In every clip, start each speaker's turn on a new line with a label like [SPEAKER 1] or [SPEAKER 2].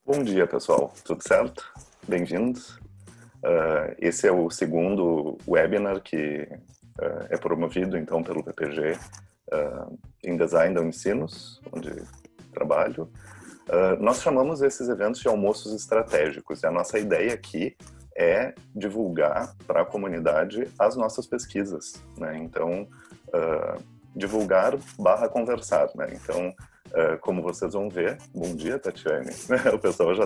[SPEAKER 1] Bom dia, pessoal. Tudo certo? Bem-vindos. Esse é o segundo webinar que é promovido, então, pelo PPG em Design da Unicinos, onde trabalho. Nós chamamos esses eventos de almoços estratégicos. E a nossa ideia aqui é divulgar para a comunidade as nossas pesquisas, né? Então, divulgar / conversar, né? Então, como vocês vão ver, bom dia, Tatiane. O pessoal já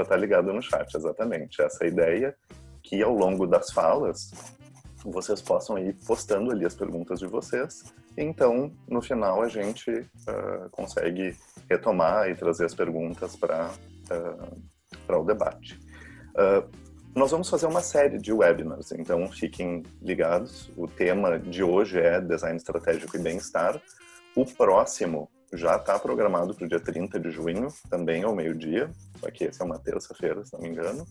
[SPEAKER 1] tá ligado no chat, exatamente. Essa ideia que ao longo das falas vocês possam ir postando ali as perguntas de vocês. Então, no final, a gente consegue retomar e trazer as perguntas para o debate. Nós vamos fazer uma série de webinars, então fiquem ligados. O tema de hoje é Design Estratégico e Bem-Estar. O próximo já está programado para o dia 30 de junho, também ao meio-dia, só que esse é uma terça-feira, se não me engano.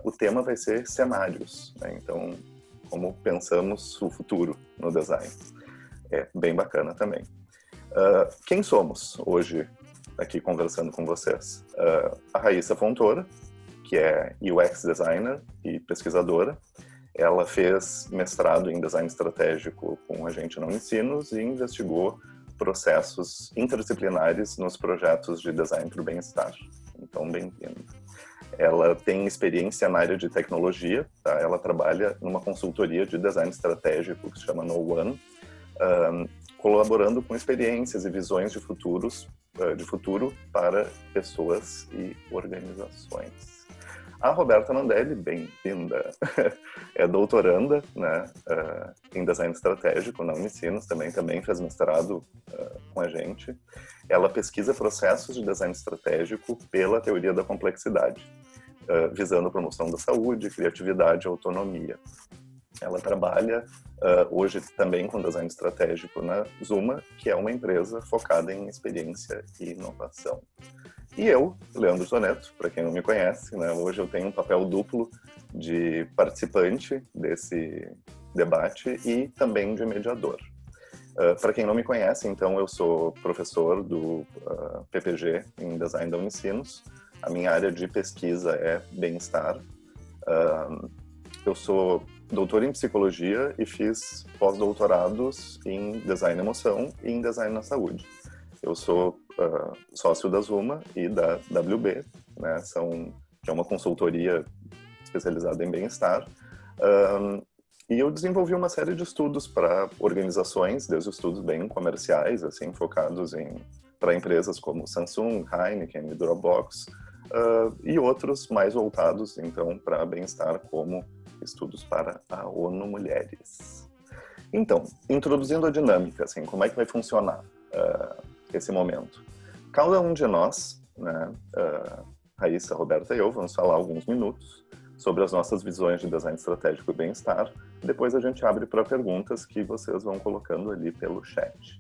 [SPEAKER 1] O tema vai ser cenários, né? Então, como pensamos o futuro no design. É bem bacana também. Quem somos hoje aqui conversando com vocês? A Raíssa Fontoura, que é UX designer e pesquisadora. Ela fez mestrado em design estratégico com a gente na Unicinos e investigou processos interdisciplinares nos projetos de design para o bem-estar. Então, bem-vinda. Ela tem experiência na área de tecnologia, tá? Ela trabalha numa consultoria de design estratégico que se chama No One, colaborando com experiências e visões de futuro para pessoas e organizações. A Roberta Mandelli, bem-vinda, é doutoranda, né, em design estratégico na Unicinos, também fez mestrado com a gente. Ela pesquisa processos de design estratégico pela teoria da complexidade, visando a promoção da saúde, criatividade e autonomia. Ela trabalha hoje também com design estratégico na Zuma, que é uma empresa focada em experiência e inovação. E eu, Leandro Toneto, para quem não me conhece, né, hoje eu tenho um papel duplo de participante desse debate e também de mediador. Para quem não me conhece, então, eu sou professor do PPG em Design da Unicinos. A minha área de pesquisa é bem-estar. Eu sou doutor em psicologia e fiz pós-doutorados em design e emoção e em design na saúde. Eu sou sócio da Zuma e da WB, né, que é uma consultoria especializada em bem-estar. E eu desenvolvi uma série de estudos para organizações, desde estudos bem comerciais, assim, focados para empresas como Samsung, Heineken e Dropbox, e outros mais voltados, então, para bem-estar, como estudos para a ONU Mulheres. Então, introduzindo a dinâmica, assim, como é que vai funcionar esse momento? Cada um de nós, né, Raíssa, Roberta e eu, vamos falar alguns minutos sobre as nossas visões de design estratégico e bem-estar. Depois a gente abre para perguntas que vocês vão colocando ali pelo chat.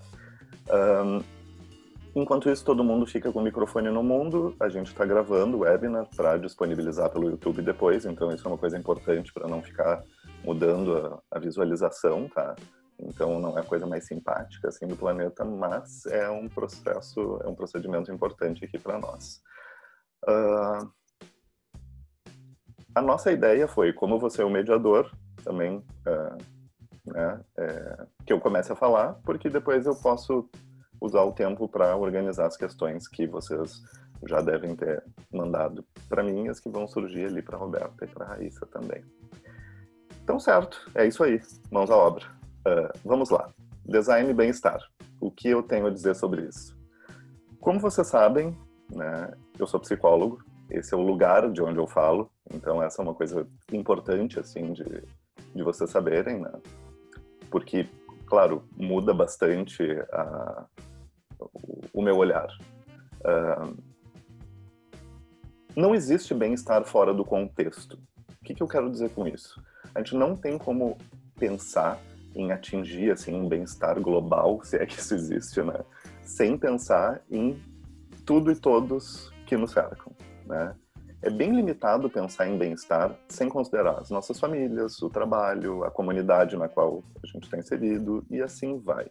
[SPEAKER 1] Enquanto isso, todo mundo fica com o microfone no mundo. A gente está gravando o webinar para disponibilizar pelo YouTube depois, então isso é uma coisa importante para não ficar mudando a visualização, tá? Então não é a coisa mais simpática assim do planeta, mas é um procedimento importante aqui para nós. A nossa ideia foi, como você é o mediador, também, né, que eu comece a falar, porque depois eu posso usar o tempo para organizar as questões que vocês já devem ter mandado para mim, as que vão surgir ali para a Roberta e para a Raíssa também. Então, certo, é isso aí, mãos à obra. Vamos lá. Design e bem-estar. O que eu tenho a dizer sobre isso? Como vocês sabem, né, eu sou psicólogo, esse é o lugar de onde eu falo, então essa é uma coisa importante, assim, de vocês saberem, né? Porque, claro, muda bastante o meu olhar. Não existe bem-estar fora do contexto. O que eu quero dizer com isso? A gente não tem como pensar em atingir assim, um bem-estar global, se é que isso existe, né? Sem pensar em tudo e todos que nos cercam, né? É bem limitado pensar em bem-estar sem considerar as nossas famílias, o trabalho, a comunidade na qual a gente está inserido, e assim vai.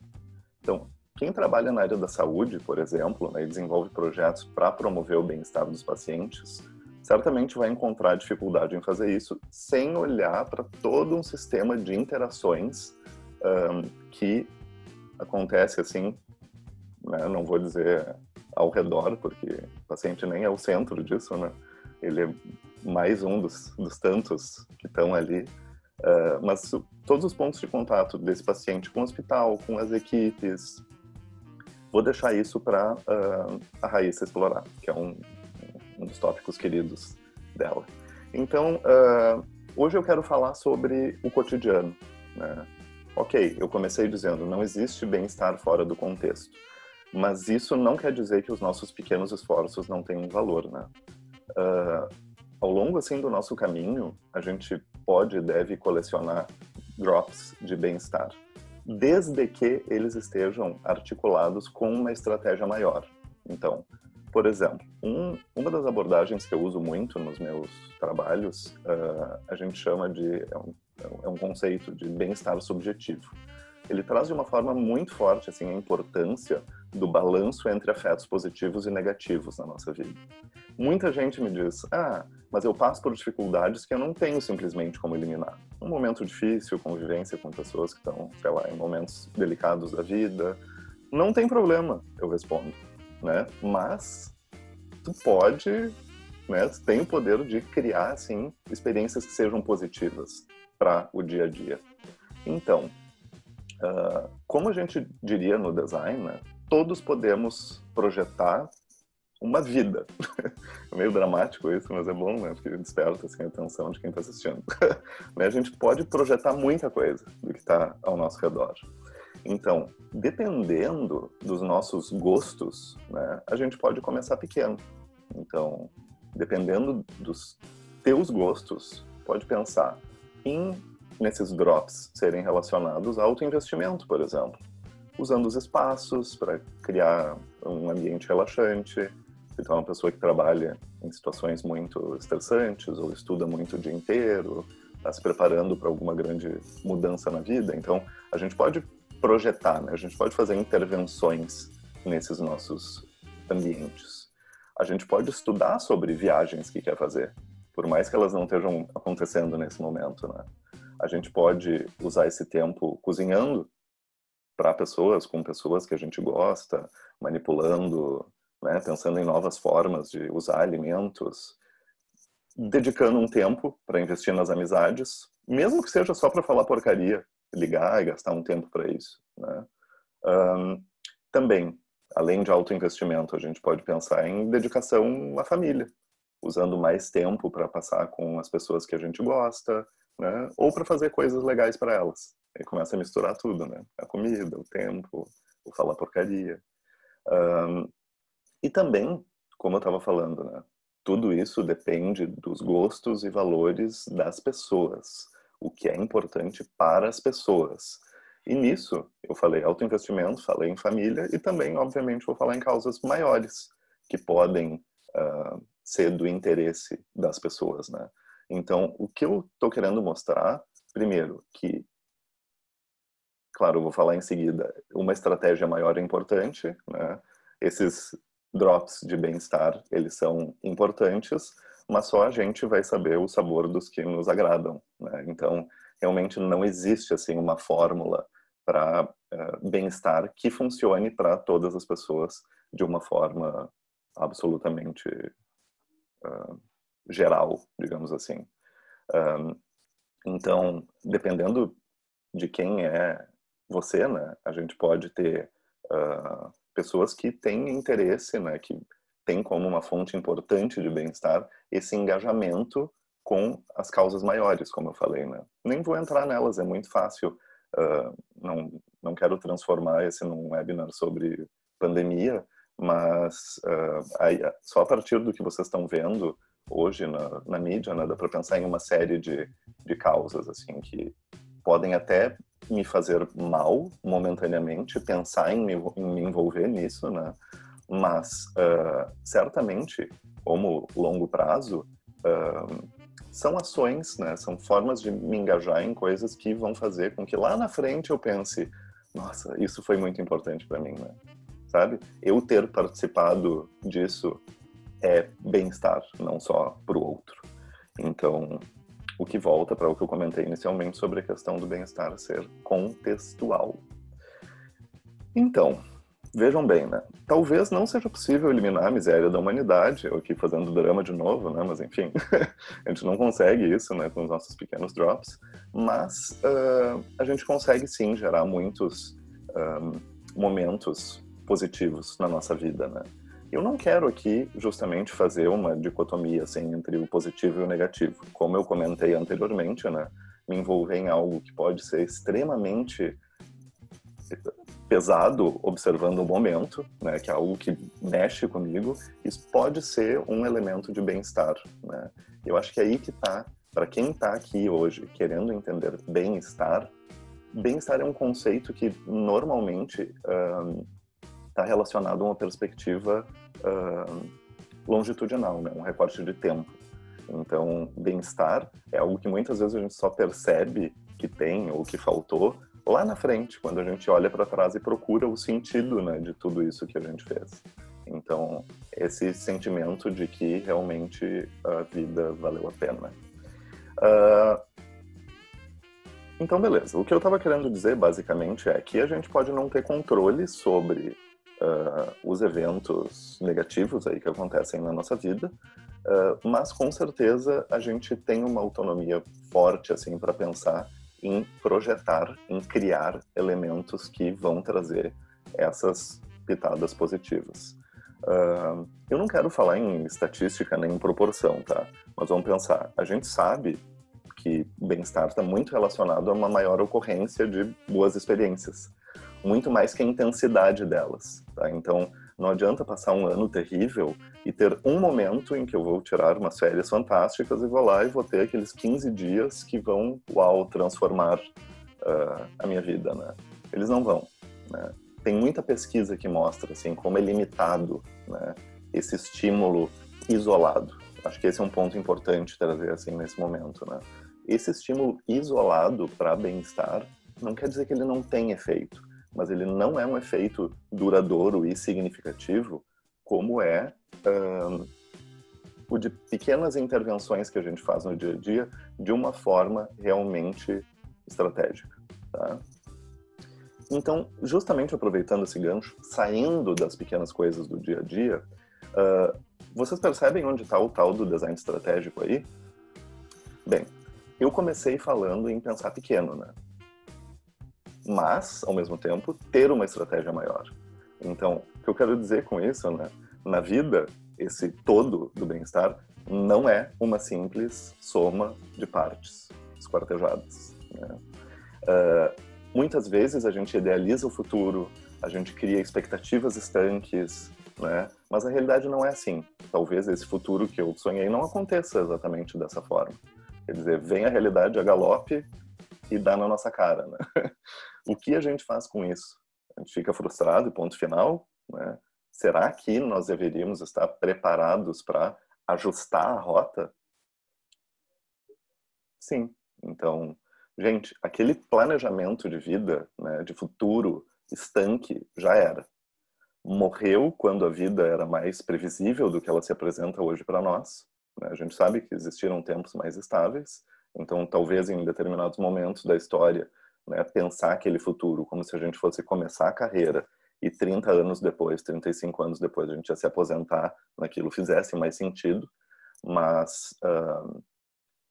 [SPEAKER 1] Então, quem trabalha na área da saúde, por exemplo, né, e desenvolve projetos para promover o bem-estar dos pacientes, certamente vai encontrar dificuldade em fazer isso sem olhar para todo um sistema de interações que acontece assim, né, não vou dizer ao redor, porque o paciente nem é o centro disso, né? Ele é mais um dos tantos que estão ali, mas todos os pontos de contato desse paciente com o hospital, com as equipes, vou deixar isso para a Raíssa explorar, que é um dos tópicos queridos dela. Então, hoje eu quero falar sobre o cotidiano, né? Ok, eu comecei dizendo, não existe bem-estar fora do contexto, mas isso não quer dizer que os nossos pequenos esforços não tenham valor, né? Ao longo, assim, do nosso caminho, a gente pode e deve colecionar drops de bem-estar, desde que eles estejam articulados com uma estratégia maior. Então, por exemplo, uma das abordagens que eu uso muito nos meus trabalhos, a gente chama de, é um conceito de bem-estar subjetivo. Ele traz de uma forma muito forte assim, a importância do balanço entre afetos positivos e negativos na nossa vida. Muita gente me diz, mas eu passo por dificuldades que eu não tenho simplesmente como eliminar. Um momento difícil, convivência com pessoas que estão, sei lá, em momentos delicados da vida. Não tem problema, eu respondo, né? Mas tu pode, né? Tu tem o poder de criar, assim, experiências que sejam positivas para o dia a dia. Então, como a gente diria no design, né? Todos podemos projetar uma vida. É meio dramático isso, mas é bom, né? Porque desperta assim, a atenção de quem está assistindo. A gente pode projetar muita coisa do que está ao nosso redor. Então, dependendo dos nossos gostos, né, a gente pode começar pequeno. Então, dependendo dos teus gostos, pode pensar nesses drops serem relacionados a autoinvestimento, por exemplo. Usando os espaços para criar um ambiente relaxante. Então, uma pessoa que trabalha em situações muito estressantes ou estuda muito o dia inteiro, está se preparando para alguma grande mudança na vida. Então, a gente pode projetar, né? A gente pode fazer intervenções nesses nossos ambientes. A gente pode estudar sobre viagens que quer fazer, por mais que elas não estejam acontecendo nesse momento, né? A gente pode usar esse tempo cozinhando para pessoas, com pessoas que a gente gosta, manipulando, né, pensando em novas formas de usar alimentos, dedicando um tempo para investir nas amizades, mesmo que seja só para falar porcaria, ligar e gastar um tempo para isso, né? Também, além de autoinvestimento, a gente pode pensar em dedicação à família, usando mais tempo para passar com as pessoas que a gente gosta, né? Ou para fazer coisas legais para elas. Aí começa a misturar tudo, né? A comida, o tempo, o falar porcaria. E também, como eu estava falando, né? Tudo isso depende dos gostos e valores das pessoas. O que é importante para as pessoas. E nisso, eu falei autoinvestimento, falei em família e também, obviamente, vou falar em causas maiores que podem ser do interesse das pessoas, né? Então, o que eu estou querendo mostrar, primeiro, que, claro, eu vou falar em seguida, uma estratégia maior é importante, né? Esses drops de bem-estar, eles são importantes, mas só a gente vai saber o sabor dos que nos agradam, né? Então, realmente não existe, assim, uma fórmula para bem-estar que funcione para todas as pessoas de uma forma absolutamente geral, digamos assim. Então, dependendo de quem é você, né, a gente pode ter pessoas que têm interesse, né, que têm como uma fonte importante de bem-estar esse engajamento com as causas maiores, como eu falei, né. Nem vou entrar nelas, é muito fácil. Não quero transformar esse num webinar sobre pandemia, mas só a partir do que vocês estão vendo hoje na mídia, né, dá para pensar em uma série de causas assim que podem até me fazer mal momentaneamente, pensar em me envolver nisso, né? Mas certamente, como longo prazo, são ações, né? São formas de me engajar em coisas que vão fazer com que lá na frente eu pense, Nossa, isso foi muito importante para mim, né? Sabe? Eu ter participado disso é bem-estar, não só para o outro. Então, o que volta para o que eu comentei inicialmente sobre a questão do bem-estar ser contextual. Então, vejam bem, né? Talvez não seja possível eliminar a miséria da humanidade, eu aqui fazendo drama de novo, né? Mas enfim, a gente não consegue isso, né? Com os nossos pequenos drops, mas a gente consegue sim gerar muitos momentos positivos na nossa vida, né? Eu não quero aqui justamente fazer uma dicotomia assim entre o positivo e o negativo. Como eu comentei anteriormente, né? Me envolver em algo que pode ser extremamente pesado observando o momento, né, que é algo que mexe comigo, isso pode ser um elemento de bem-estar, né? Eu acho que é aí que tá, para quem tá aqui hoje querendo entender bem-estar, bem-estar é um conceito que normalmente está relacionado a uma perspectiva longitudinal, né, um recorte de tempo. Então, bem-estar é algo que muitas vezes a gente só percebe que tem ou que faltou lá na frente, quando a gente olha para trás e procura o sentido, né, de tudo isso que a gente fez. Então, esse sentimento de que realmente a vida valeu a pena. Então, beleza. O que eu estava querendo dizer, basicamente, é que a gente pode não ter controle sobre os eventos negativos aí que acontecem na nossa vida, mas, com certeza, a gente tem uma autonomia forte, assim, para pensar em projetar, em criar elementos que vão trazer essas pitadas positivas. Eu não quero falar em estatística nem em proporção, tá? Mas vamos pensar. A gente sabe que bem-estar está muito relacionado a uma maior ocorrência de boas experiências, muito mais que a intensidade delas, tá? Então, não adianta passar um ano terrível e ter um momento em que eu vou tirar umas férias fantásticas e vou lá e vou ter aqueles 15 dias que vão, uau, transformar a minha vida, né? Eles não vão, né? Tem muita pesquisa que mostra, assim, como é limitado, né, esse estímulo isolado. Acho que esse é um ponto importante trazer, assim, nesse momento, né? Esse estímulo isolado para bem-estar não quer dizer que ele não tem efeito, mas ele não é um efeito duradouro e significativo como é o de pequenas intervenções que a gente faz no dia a dia de uma forma realmente estratégica, tá? Então, justamente aproveitando esse gancho, saindo das pequenas coisas do dia a dia, vocês percebem onde está o tal do design estratégico aí? Bem, eu comecei falando em pensar pequeno, né? Mas, ao mesmo tempo, ter uma estratégia maior. Então, o que eu quero dizer com isso, né? Na vida, esse todo do bem-estar não é uma simples soma de partes esquartejadas, né? Muitas vezes a gente idealiza o futuro, a gente cria expectativas estanques, né? Mas a realidade não é assim. Talvez esse futuro que eu sonhei não aconteça exatamente dessa forma. Quer dizer, vem a realidade a galope e dá na nossa cara, né? O que a gente faz com isso? A gente fica frustrado e ponto final, né? Será que nós deveríamos estar preparados para ajustar a rota? Sim. Então, gente, aquele planejamento de vida, né, de futuro estanque, já era. Morreu quando a vida era mais previsível do que ela se apresenta hoje para nós, né? A gente sabe que existiram tempos mais estáveis, então talvez em determinados momentos da história, né, pensar aquele futuro como se a gente fosse começar a carreira e 30 anos depois, 35 anos depois a gente ia se aposentar naquilo fizesse mais sentido, mas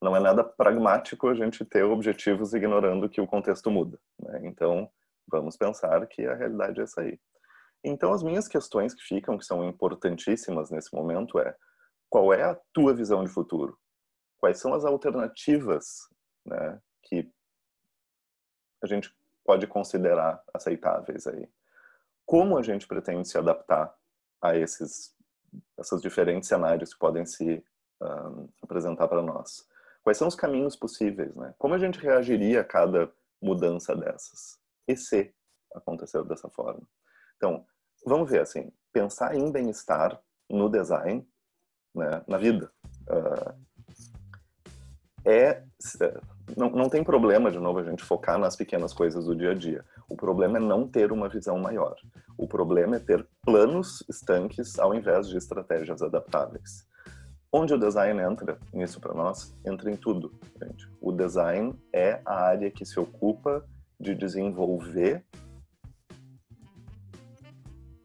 [SPEAKER 1] não é nada pragmático a gente ter objetivos ignorando que o contexto muda, né? Então, vamos pensar que a realidade é essa aí. Então, as minhas questões que ficam, que são importantíssimas nesse momento é: qual é a tua visão de futuro? Quais são as alternativas, né, que a gente pode considerar aceitáveis aí? Como a gente pretende se adaptar a essas diferentes cenários que podem se apresentar para nós? Quais são os caminhos possíveis, né? Como a gente reagiria a cada mudança dessas? E se acontecer dessa forma? Então, vamos ver assim, pensar em bem-estar no design, né, na vida, não tem problema, de novo, a gente focar nas pequenas coisas do dia a dia. O problema é não ter uma visão maior. O problema é ter planos estanques ao invés de estratégias adaptáveis. Onde o design entra nisso para nós? Entra em tudo, gente. O design é a área que se ocupa de desenvolver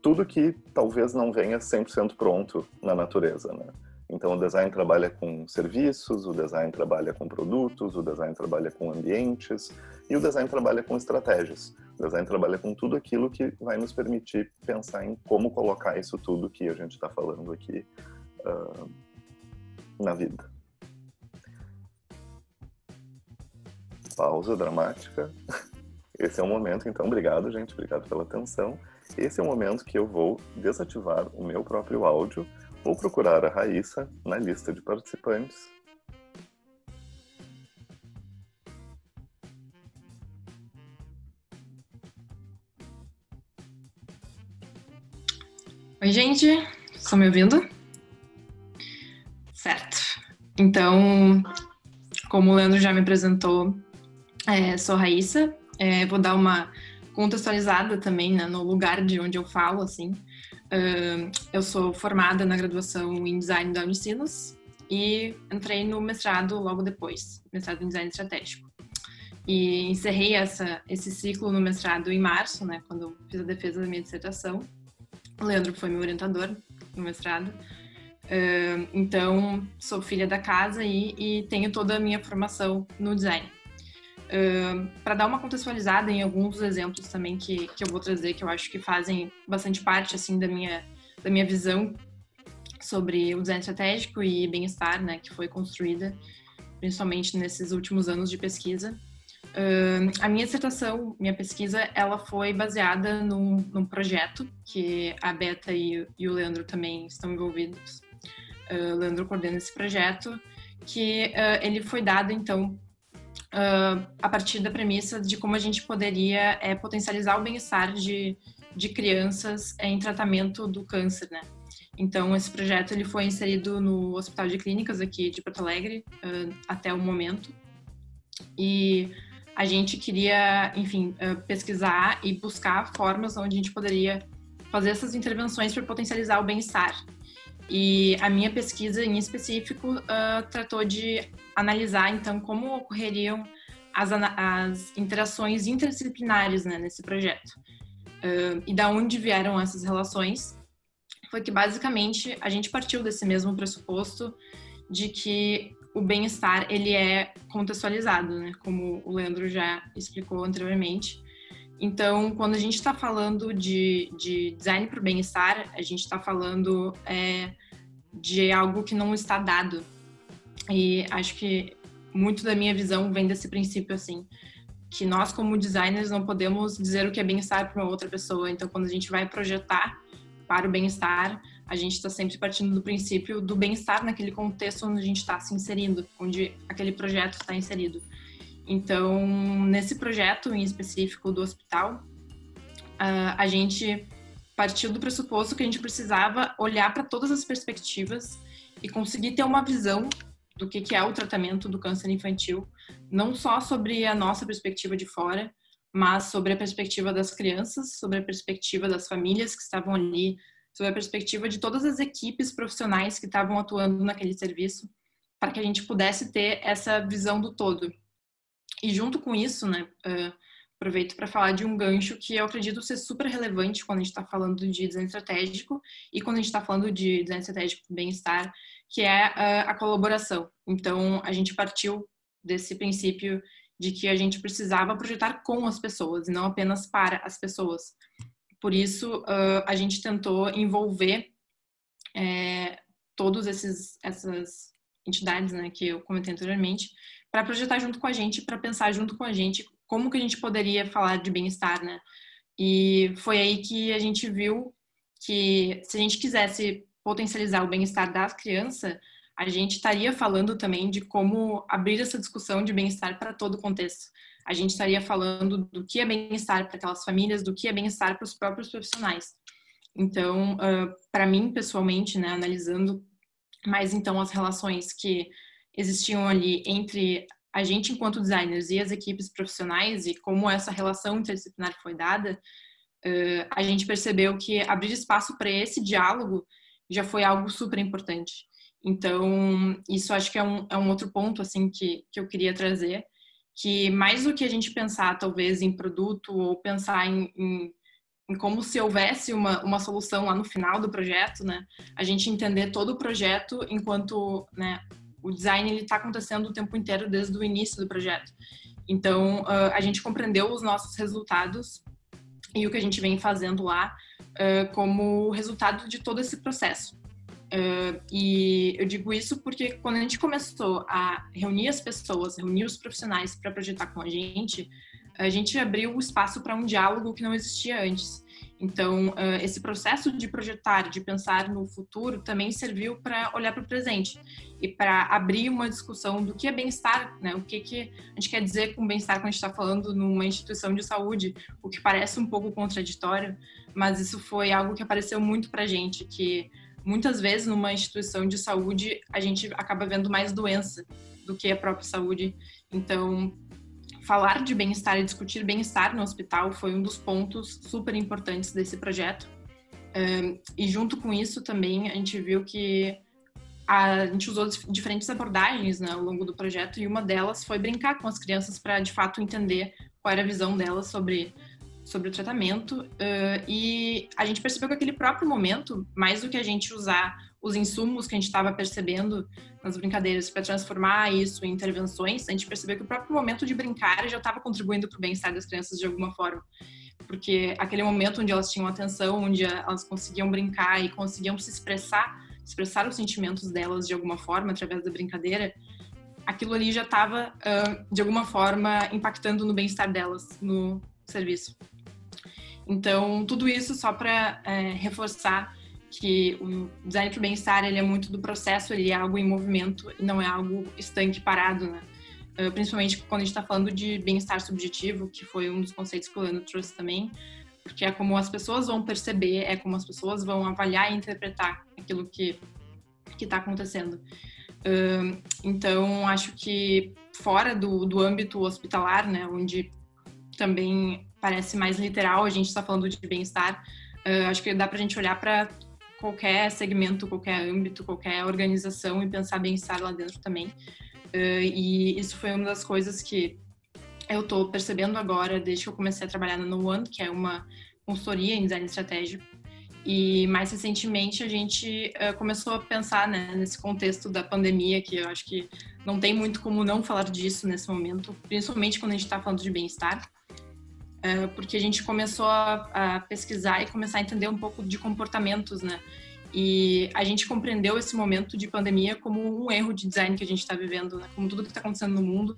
[SPEAKER 1] tudo que talvez não venha 100% pronto na natureza, né? Então, o design trabalha com serviços, o design trabalha com produtos, o design trabalha com ambientes e o design trabalha com estratégias. O design trabalha com tudo aquilo que vai nos permitir pensar em como colocar isso tudo que a gente está falando aqui na vida. Pausa dramática. Esse é o momento, então, obrigado, gente, obrigado pela atenção. Esse é o momento que eu vou desativar o meu próprio áudio. Vou procurar a Raíssa na lista de participantes.
[SPEAKER 2] Oi, gente. Estão me ouvindo? Certo. Então, como o Leandro já me apresentou, sou Raíssa. Vou dar uma contextualizada também, né, no lugar de onde eu falo, assim. Eu sou formada na graduação em Design da Unicinos e entrei no mestrado logo depois, mestrado em Design Estratégico. E encerrei esse ciclo no mestrado em março, né, quando eu fiz a defesa da minha dissertação. O Leandro foi meu orientador no mestrado. Então, sou filha da casa e tenho toda a minha formação no design. Para dar uma contextualizada em alguns dos exemplos também que eu vou trazer, que eu acho que fazem bastante parte assim, da minha visão sobre o design estratégico e bem-estar, né, que foi construída principalmente nesses últimos anos de pesquisa. A minha dissertação, minha pesquisa, ela foi baseada num projeto que a Beta e o Leandro também estão envolvidos. O Leandro coordena esse projeto, que ele foi dado, então, a partir da premissa de como a gente poderia potencializar o bem-estar de crianças em tratamento do câncer, né? Então, esse projeto ele foi inserido no Hospital de Clínicas aqui de Porto Alegre até o momento. E a gente queria, enfim, pesquisar e buscar formas onde a gente poderia fazer essas intervenções para potencializar o bem-estar. E a minha pesquisa, em específico, tratou de analisar, então, como ocorreriam as interações interdisciplinares, né, nesse projeto. E da onde vieram essas relações foi que, basicamente, a gente partiu desse mesmo pressuposto de que o bem-estar, ele é contextualizado, né, como o Leandro já explicou anteriormente. Então, quando a gente está falando de design para o bem-estar, a gente está falando de algo que não está dado. E acho que muito da minha visão vem desse princípio, assim, que nós, como designers, não podemos dizer o que é bem-estar para uma outra pessoa. Então, quando a gente vai projetar para o bem-estar, a gente está sempre partindo do princípio do bem-estar naquele contexto onde a gente está se inserindo, onde aquele projeto está inserido. Então, nesse projeto em específico do hospital, a gente partiu do pressuposto que a gente precisava olhar para todas as perspectivas e conseguir ter uma visão do que é o tratamento do câncer infantil, não só sobre a nossa perspectiva de fora, mas sobre a perspectiva das crianças, sobre a perspectiva das famílias que estavam ali, sobre a perspectiva de todas as equipes profissionais que estavam atuando naquele serviço, para que a gente pudesse ter essa visão do todo. E junto com isso, né, aproveito para falar de um gancho que eu acredito ser super relevante quando a gente está falando de design estratégico e quando a gente está falando de design estratégico do bem-estar, que é a colaboração. Então, a gente partiu desse princípio de que a gente precisava projetar com as pessoas e não apenas para as pessoas. Por isso, a gente tentou envolver todas essas entidades, né, que eu comentei anteriormente, para projetar junto com a gente, para pensar junto com a gente como que a gente poderia falar de bem-estar, né? E foi aí que a gente viu que se a gente quisesse potencializar o bem-estar da criança, a gente estaria falando também de como abrir essa discussão de bem-estar para todo o contexto. A gente estaria falando do que é bem-estar para aquelas famílias, do que é bem-estar para os próprios profissionais. Então, para mim, pessoalmente, né, analisando mais então as relações que existiam ali entre a gente, enquanto designers e as equipes profissionais, e como essa relação interdisciplinar foi dada, a gente percebeu que abrir espaço para esse diálogo já foi algo super importante. Então, isso acho que é um outro ponto, assim, que eu queria trazer, que mais do que a gente pensar, talvez, em produto ou pensar em como se houvesse uma solução lá no final do projeto, né? A gente entender todo o projeto enquanto, né, o design ele está acontecendo o tempo inteiro desde o início do projeto. Então, a gente compreendeu os nossos resultados e o que a gente vem fazendo lá como resultado de todo esse processo. E eu digo isso porque quando a gente começou a reunir as pessoas, reunir os profissionais para projetar com a gente abriu o espaço para um diálogo que não existia antes. Então, esse processo de projetar, de pensar no futuro, também serviu para olhar para o presente e para abrir uma discussão do que é bem-estar, né? O que a gente quer dizer com bem-estar quando a gente está falando numa instituição de saúde, o que parece um pouco contraditório, mas isso foi algo que apareceu muito para a gente, que muitas vezes numa instituição de saúde a gente acaba vendo mais doença do que a própria saúde. Então, falar de bem-estar e discutir bem-estar no hospital foi um dos pontos super importantes desse projeto. E junto com isso também a gente viu que a gente usou diferentes abordagens, né, ao longo do projeto, e uma delas foi brincar com as crianças para de fato entender qual era a visão delas sobre o tratamento, e a gente percebeu que aquele próprio momento, mais do que a gente usar os insumos que a gente estava percebendo nas brincadeiras para transformar isso em intervenções, a gente percebeu que o próprio momento de brincar já estava contribuindo para o bem-estar das crianças de alguma forma. Porque aquele momento onde elas tinham atenção, onde elas conseguiam brincar e conseguiam se expressar os sentimentos delas de alguma forma, através da brincadeira, aquilo ali já estava, de alguma forma, impactando no bem-estar delas no serviço. Então, tudo isso só para reforçar que o design para o bem-estar ele é muito do processo, ele é algo em movimento e não é algo estanque, parado, né? Principalmente quando a gente está falando de bem-estar subjetivo, que foi um dos conceitos que o Leandro trouxe também, porque é como as pessoas vão perceber, é como as pessoas vão avaliar e interpretar aquilo que está acontecendo. Então, acho que fora do âmbito hospitalar, né, onde também parece mais literal, a gente está falando de bem-estar, acho que dá para a gente olhar para qualquer segmento, qualquer âmbito, qualquer organização e pensar bem-estar lá dentro também. E isso foi uma das coisas que eu estou percebendo agora, desde que eu comecei a trabalhar na No One, que é uma consultoria em design estratégico. E mais recentemente a gente começou a pensar, né, nesse contexto da pandemia, que eu acho que não tem muito como não falar disso nesse momento, principalmente quando a gente está falando de bem-estar, porque a gente começou a pesquisar e começar a entender um pouco de comportamentos, né? E a gente compreendeu esse momento de pandemia como um erro de design que a gente está vivendo, né? Como tudo que está acontecendo no mundo,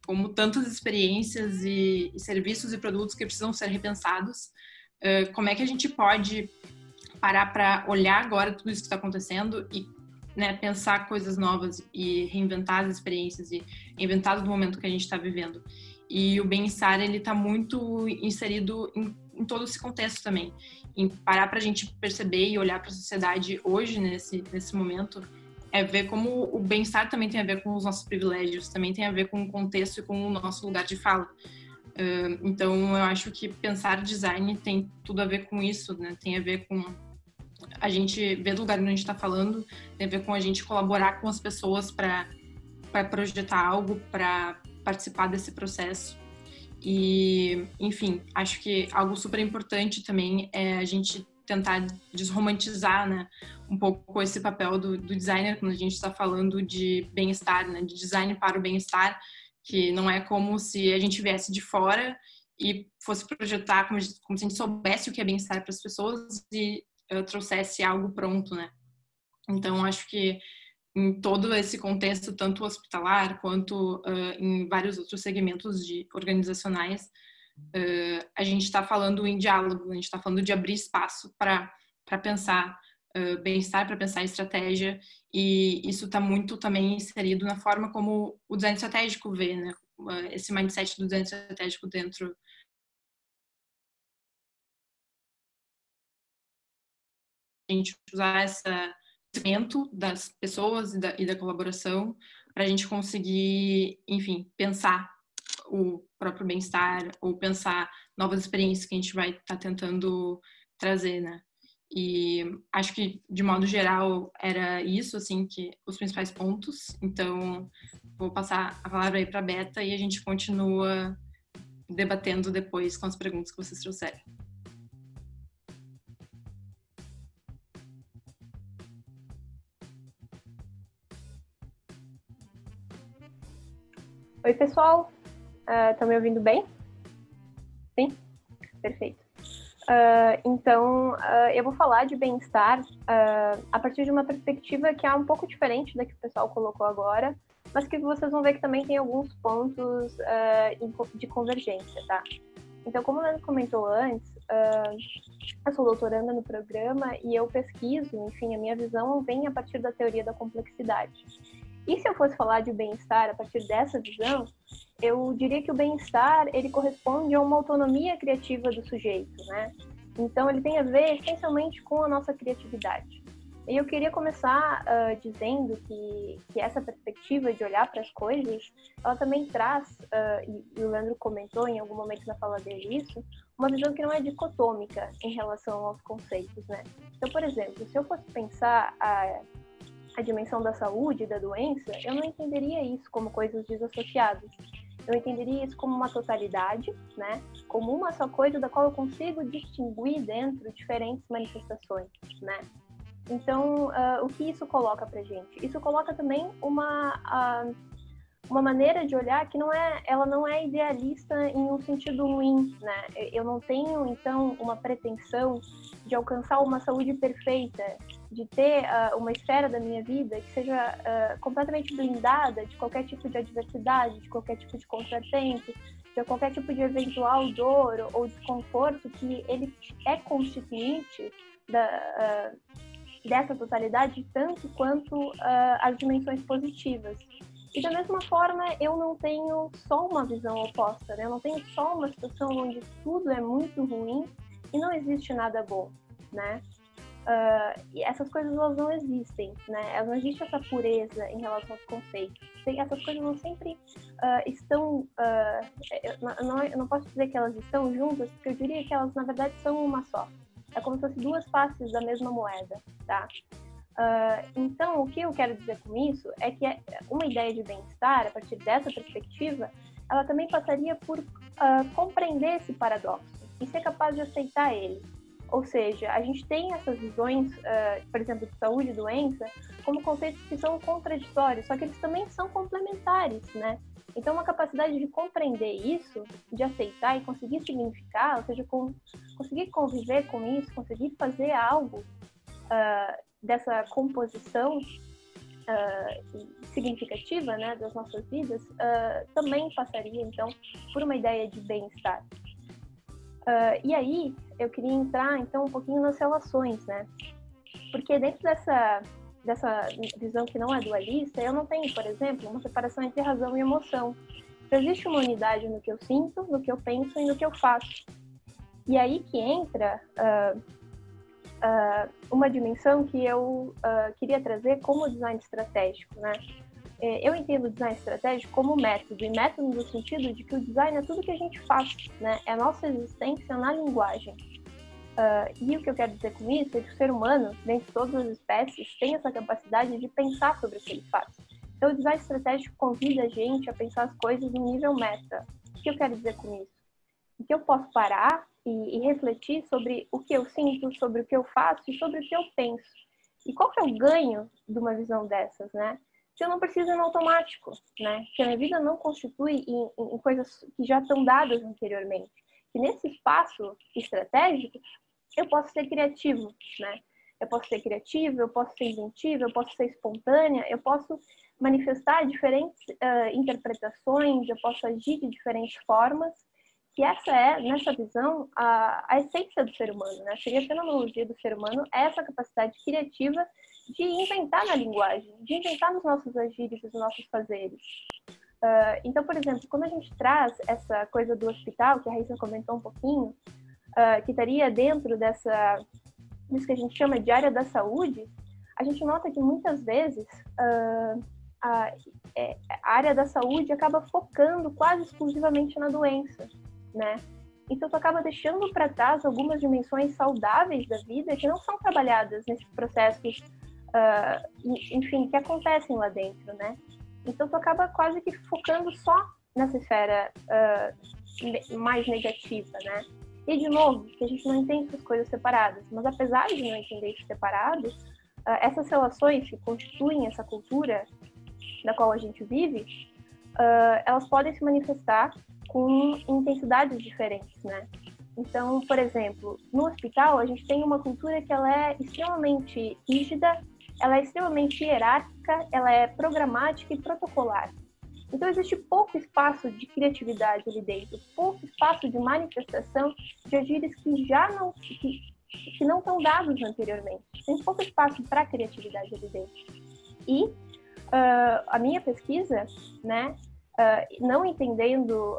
[SPEAKER 2] como tantas experiências e serviços e produtos que precisam ser repensados. Como é que a gente pode parar para olhar agora tudo isso que está acontecendo e, né, pensar coisas novas e reinventar as experiências e inventar do momento que a gente está vivendo. E o bem-estar, ele está muito inserido em todo esse contexto também. Em parar para a gente perceber e olhar para a sociedade hoje, nesse momento, é ver como o bem-estar também tem a ver com os nossos privilégios, também tem a ver com o contexto e com o nosso lugar de fala. Então, eu acho que pensar design tem tudo a ver com isso, né? Tem a ver com a gente ver do lugar onde a gente está falando, tem a ver com a gente colaborar com as pessoas para projetar algo, para participar desse processo. E, enfim, acho que algo super importante também é a gente tentar desromantizar, né, um pouco esse papel do designer quando a gente está falando de bem-estar, né, de design para o bem-estar, que não é como se a gente viesse de fora e fosse projetar como se a gente soubesse o que é bem-estar para as pessoas e trouxesse algo pronto, né. Então, acho que em todo esse contexto, tanto hospitalar quanto em vários outros segmentos organizacionais, a gente está falando em diálogo, a gente está falando de abrir espaço para pensar bem-estar, para pensar estratégia, e isso está muito também inserido na forma como o design estratégico vê, né? Esse mindset do design estratégico dentro. A gente usar esse conhecimento das pessoas e da colaboração para a gente conseguir, enfim, pensar o próprio bem-estar ou pensar novas experiências que a gente vai estar tentando trazer, né? E acho que, de modo geral, era isso, assim, que os principais pontos. Então, vou passar a palavra aí para a Beta e a gente continua debatendo depois com as perguntas que vocês trouxerem.
[SPEAKER 3] Oi, pessoal. Estão me ouvindo bem? Sim? Perfeito. Então, eu vou falar de bem-estar a partir de uma perspectiva que é um pouco diferente da que o pessoal colocou agora, mas que vocês vão ver que também tem alguns pontos de convergência, tá? Então, como o Leandro comentou antes, eu sou doutoranda no programa e eu pesquiso, enfim, a minha visão vem a partir da teoria da complexidade. E se eu fosse falar de bem-estar a partir dessa visão, eu diria que o bem-estar, ele corresponde a uma autonomia criativa do sujeito, né? Então, ele tem a ver essencialmente com a nossa criatividade. E eu queria começar dizendo que essa perspectiva de olhar para as coisas, ela também traz, e o Leandro comentou em algum momento na fala dele isso, uma visão que não é dicotômica em relação aos conceitos, né? Então, por exemplo, se eu fosse pensar a dimensão da saúde e da doença, eu não entenderia isso como coisas desassociadas. Eu entenderia isso como uma totalidade, né? Como uma só coisa da qual eu consigo distinguir dentro diferentes manifestações, né? Então, o que isso coloca pra gente? Isso coloca também uma maneira de olhar que ela não é idealista em um sentido ruim, né? Eu não tenho, então, uma pretensão de alcançar uma saúde perfeita, de ter uma esfera da minha vida que seja completamente blindada de qualquer tipo de adversidade, de qualquer tipo de contratempo, de qualquer tipo de eventual dor ou desconforto que ele é constituinte dessa totalidade, tanto quanto as dimensões positivas. E da mesma forma, eu não tenho só uma visão oposta, né? Eu não tenho só uma situação onde tudo é muito ruim e não existe nada bom, né? E essas coisas, elas não existem, né? Não existe essa pureza em relação aos conceitos. Essas coisas não sempre estão... eu não posso dizer que elas estão juntas, porque eu diria que elas, na verdade, são uma só. É como se fossem duas faces da mesma moeda, tá? Então, o que eu quero dizer com isso é que uma ideia de bem-estar, a partir dessa perspectiva, ela também passaria por compreender esse paradoxo e ser capaz de aceitar ele. Ou seja, a gente tem essas visões, por exemplo, de saúde e doença, como conceitos que são contraditórios, só que eles também são complementares, né? Então, uma capacidade de compreender isso, de aceitar e conseguir significar, ou seja, conseguir conviver com isso, conseguir fazer algo dessa composição significativa, né, das nossas vidas, também passaria, então, por uma ideia de bem-estar. E aí, eu queria entrar, então, um pouquinho nas relações, né? Porque dentro dessa visão que não é dualista, eu não tenho, por exemplo, uma separação entre razão e emoção. Então, existe uma unidade no que eu sinto, no que eu penso e no que eu faço. E aí que entra uma dimensão que eu queria trazer como design estratégico, né? Eu entendo o design estratégico como método, e método no sentido de que o design é tudo que a gente faz, né? É a nossa existência na linguagem. E o que eu quero dizer com isso é que o ser humano, dentre todas as espécies, tem essa capacidade de pensar sobre o que ele faz. Então, o design estratégico convida a gente a pensar as coisas no nível meta. O que eu quero dizer com isso? Que eu posso parar e refletir sobre o que eu sinto, sobre o que eu faço e sobre o que eu penso. E qual que é o ganho de uma visão dessas, né? Que eu não preciso ir no automático, né? Que a minha vida não constitui em coisas que já estão dadas anteriormente. Que nesse espaço estratégico, eu posso ser criativo, né? Eu posso ser criativa, eu posso ser inventiva, eu posso ser espontânea, eu posso manifestar diferentes interpretações, eu posso agir de diferentes formas, que essa é, nessa visão, a essência do ser humano, né? Seria a fenomenologia do ser humano, é essa capacidade criativa de inventar na linguagem, de inventar nos nossos agires e nos nossos fazeres. Então, por exemplo, quando a gente traz essa coisa do hospital, que a Raíssa comentou um pouquinho, que estaria dentro disso que a gente chama de área da saúde, a gente nota que muitas vezes a área da saúde acaba focando quase exclusivamente na doença, né? Então, tu acaba deixando para trás algumas dimensões saudáveis da vida que não são trabalhadas nesses processos, enfim, que acontecem lá dentro, né? Então, tu acaba quase que focando só nessa esfera mais negativa, né? E, de novo, que a gente não entende essas coisas separadas, mas apesar de não entender isso separado, essas relações que constituem essa cultura na qual a gente vive, elas podem se manifestar com intensidades diferentes, né? Então, por exemplo, no hospital, a gente tem uma cultura que ela é extremamente rígida, ela é extremamente hierárquica, ela é programática e protocolar. Então, existe pouco espaço de criatividade ali dentro, pouco espaço de manifestação de agires que já não, que não estão dados anteriormente. Tem pouco espaço para criatividade ali dentro. E a minha pesquisa, né, não entendendo,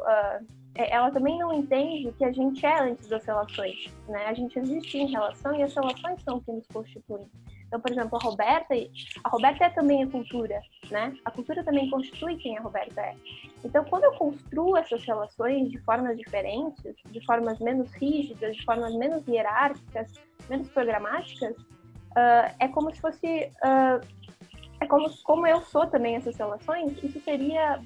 [SPEAKER 3] ela também não entende que a gente é antes das relações, né? A gente existe em relação e as relações são o que nos constituem. Então, por exemplo, a Roberta é também a cultura, né? A cultura também constitui quem a Roberta é. Então, quando eu construo essas relações de formas diferentes, de formas menos rígidas, de formas menos hierárquicas, menos programáticas, é como se fosse... como eu sou também essas relações, isso seria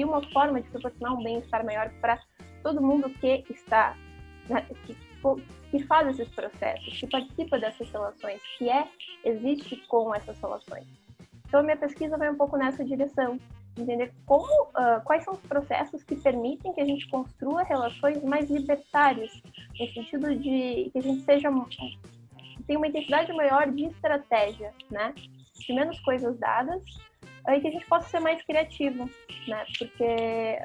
[SPEAKER 3] uma forma de proporcionar um bem-estar maior para todo mundo que está, né, que faz esses processos, que participa dessas relações, que existe com essas relações. Então, a minha pesquisa vai um pouco nessa direção, de entender quais são os processos que permitem que a gente construa relações mais libertárias, no sentido de que a gente tenha uma intensidade maior de estratégia, né? De menos coisas dadas, e que a gente possa ser mais criativo, né? Porque,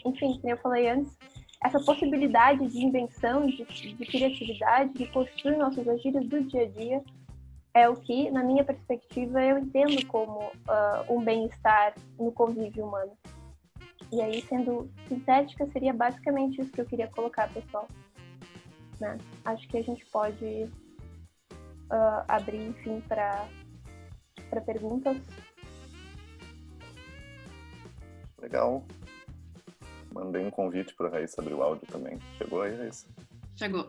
[SPEAKER 3] enfim, como eu falei antes, essa possibilidade de invenção, de criatividade, de construir nossos agires do dia a dia, é o que, na minha perspectiva, eu entendo como um bem-estar no convívio humano. E aí, sendo sintética, seria basicamente isso que eu queria colocar, pessoal. Né? Acho que a gente pode abrir, enfim, para perguntas.
[SPEAKER 1] Legal. Mandei um convite para a Raíssa abrir o áudio também. Chegou aí, Raíssa?
[SPEAKER 2] Chegou.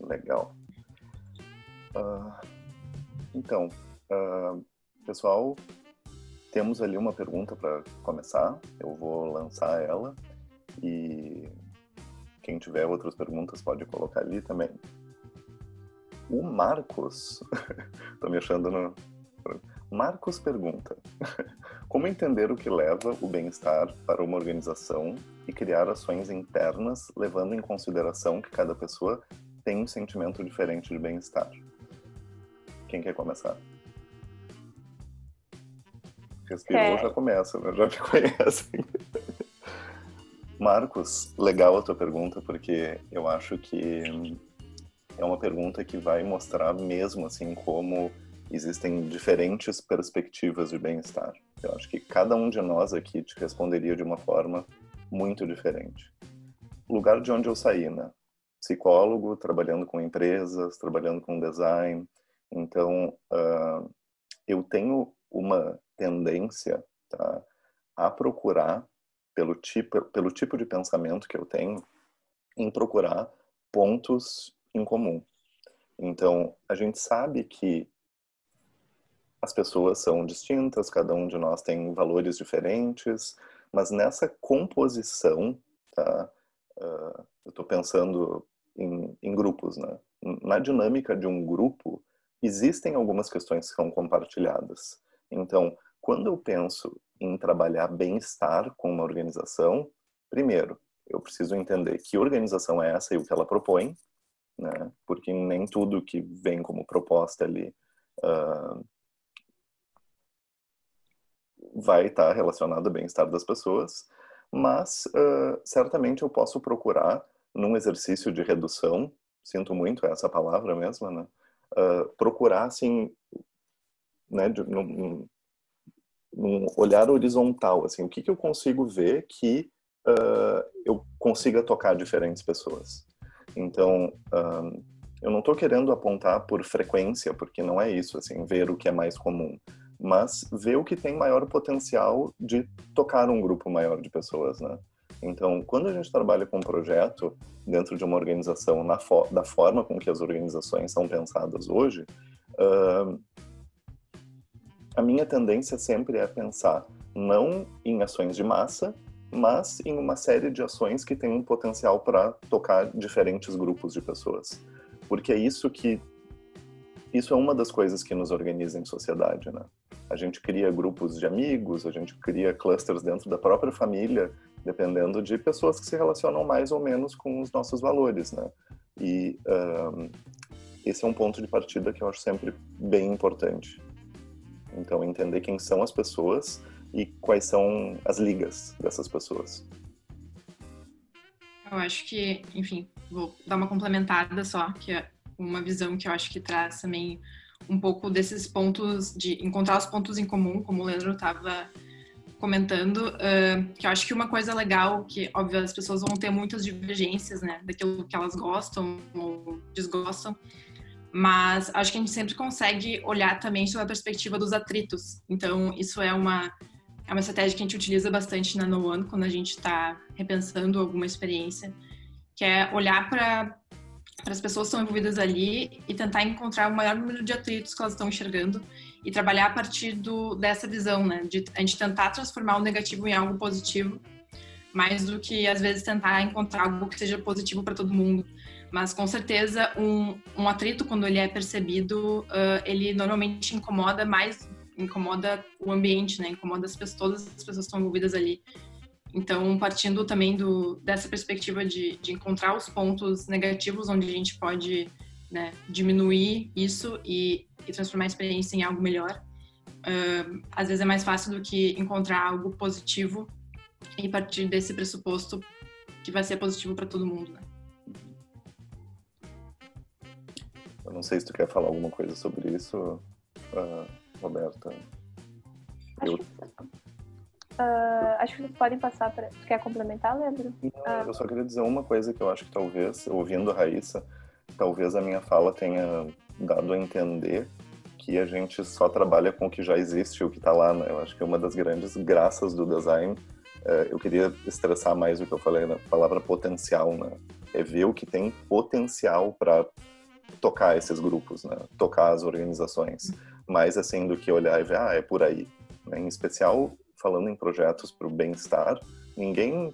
[SPEAKER 1] Legal. Então, pessoal, temos ali uma pergunta para começar. Eu vou lançar ela e quem tiver outras perguntas pode colocar ali também. O Marcos, tô me achando no... Marcos pergunta: como entender o que leva o bem-estar para uma organização e criar ações internas, levando em consideração que cada pessoa tem um sentimento diferente de bem-estar? Quem quer começar? Respirou, já começa, né? Já me conhecem. Marcos, legal a tua pergunta, porque eu acho que é uma pergunta que vai mostrar mesmo assim como existem diferentes perspectivas de bem-estar. Eu acho que cada um de nós aqui te responderia de uma forma muito diferente. O lugar de onde eu saí, né? Psicólogo, trabalhando com empresas, trabalhando com design. Então, eu tenho uma tendência, tá, a procurar, pelo tipo de pensamento que eu tenho, em procurar pontos em comum. Então, a gente sabe que as pessoas são distintas, cada um de nós tem valores diferentes, mas nessa composição, tá, eu estou pensando em grupos, né? Na dinâmica de um grupo, existem algumas questões que são compartilhadas. Então, quando eu penso em trabalhar bem-estar com uma organização, primeiro, eu preciso entender que organização é essa e o que ela propõe, né? Porque nem tudo que vem como proposta ali vai estar relacionado ao bem-estar das pessoas, mas certamente eu posso procurar, num exercício de redução, sinto muito essa palavra mesmo, né? Procurar, assim, né, num olhar horizontal, assim, o que eu consigo ver que eu consiga tocar diferentes pessoas. Então, eu não estou querendo apontar por frequência, porque não é isso, assim, ver o que é mais comum, mas ver o que tem maior potencial de tocar um grupo maior de pessoas, né? Então, quando a gente trabalha com um projeto dentro de uma organização, da forma com que as organizações são pensadas hoje, a minha tendência sempre é pensar não em ações de massa, mas em uma série de ações que têm um potencial para tocar diferentes grupos de pessoas. Porque isso é uma das coisas que nos organiza em sociedade, né? A gente cria grupos de amigos, a gente cria clusters dentro da própria família, dependendo de pessoas que se relacionam mais ou menos com os nossos valores, né? E esse é um ponto de partida que eu acho sempre bem importante. Então, entender quem são as pessoas e quais são as ligas dessas pessoas.
[SPEAKER 2] Eu acho que, enfim, vou dar uma complementada só, que é uma visão que eu acho que traz também um pouco desses pontos, de encontrar os pontos em comum, como o Leandro estava comentando, que eu acho que uma coisa legal, que, óbvio, as pessoas vão ter muitas divergências, né, daquilo que elas gostam ou desgostam, mas acho que a gente sempre consegue olhar também sobre a perspectiva dos atritos. Então, isso é uma estratégia que a gente utiliza bastante na No One, quando a gente está repensando alguma experiência, que é olhar para as pessoas que estão envolvidas ali e tentar encontrar o maior número de atritos que elas estão enxergando e trabalhar a partir dessa visão, né? De a gente tentar transformar o negativo em algo positivo, mais do que, às vezes, tentar encontrar algo que seja positivo para todo mundo. Mas, com certeza, um atrito, quando ele é percebido, ele normalmente incomoda o ambiente, né? Incomoda todas as pessoas que estão envolvidas ali. Então, partindo também dessa perspectiva de encontrar os pontos negativos onde a gente pode, né, diminuir isso e transformar a experiência em algo melhor, às vezes é mais fácil do que encontrar algo positivo e partir desse pressuposto que vai ser positivo para todo mundo, né?
[SPEAKER 1] Eu não sei se tu quer falar alguma coisa sobre isso, Roberta.
[SPEAKER 3] Acho que vocês podem passar para... Tu quer complementar, Leandro?
[SPEAKER 1] Eu só queria dizer uma coisa que eu acho que talvez, ouvindo a Raíssa, talvez a minha fala tenha dado a entender que a gente só trabalha com o que já existe, o que está lá, né? Eu acho que uma das grandes graças do design, eu queria estressar mais o que eu falei na palavra potencial, né? É ver o que tem potencial para tocar esses grupos, né? Tocar as organizações. Mais assim do que olhar e ver, é por aí. Em especial, falando em projetos para o bem-estar, ninguém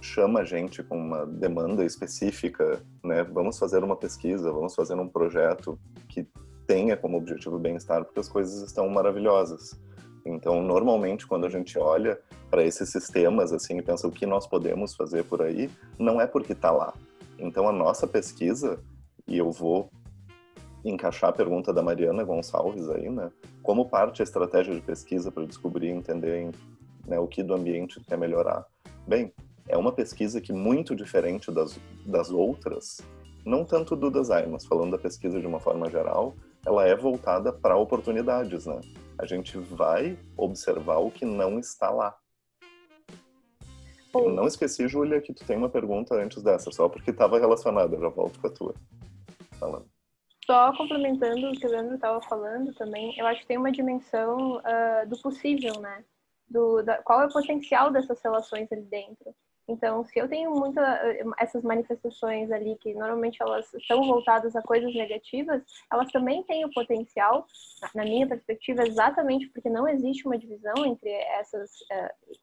[SPEAKER 1] chama a gente com uma demanda específica, né? Vamos fazer uma pesquisa, vamos fazer um projeto que tenha como objetivo o bem-estar, porque as coisas estão maravilhosas. Então, normalmente, quando a gente olha para esses sistemas assim, e pensa o que nós podemos fazer por aí, não é porque está lá. Então, a nossa pesquisa, e eu vou encaixar a pergunta da Mariana Gonçalves aí, né? Como parte da estratégia de pesquisa para descobrir e entender, né, o que do ambiente quer melhorar? Bem, é uma pesquisa que, muito diferente das outras, não tanto do design, mas falando da pesquisa de uma forma geral, ela é voltada para oportunidades, né? A gente vai observar o que não está lá. Eu não esqueci, Júlia, que tu tem uma pergunta antes dessa, só porque estava relacionada, já volto com a tua. Falando.
[SPEAKER 3] Só complementando o que o Leandro estava falando também, eu acho que tem uma dimensão do possível, né? Qual é o potencial dessas relações ali dentro. Então, se eu tenho essas manifestações ali, que normalmente elas estão voltadas a coisas negativas, elas também têm o potencial, na minha perspectiva, exatamente porque não existe uma divisão entre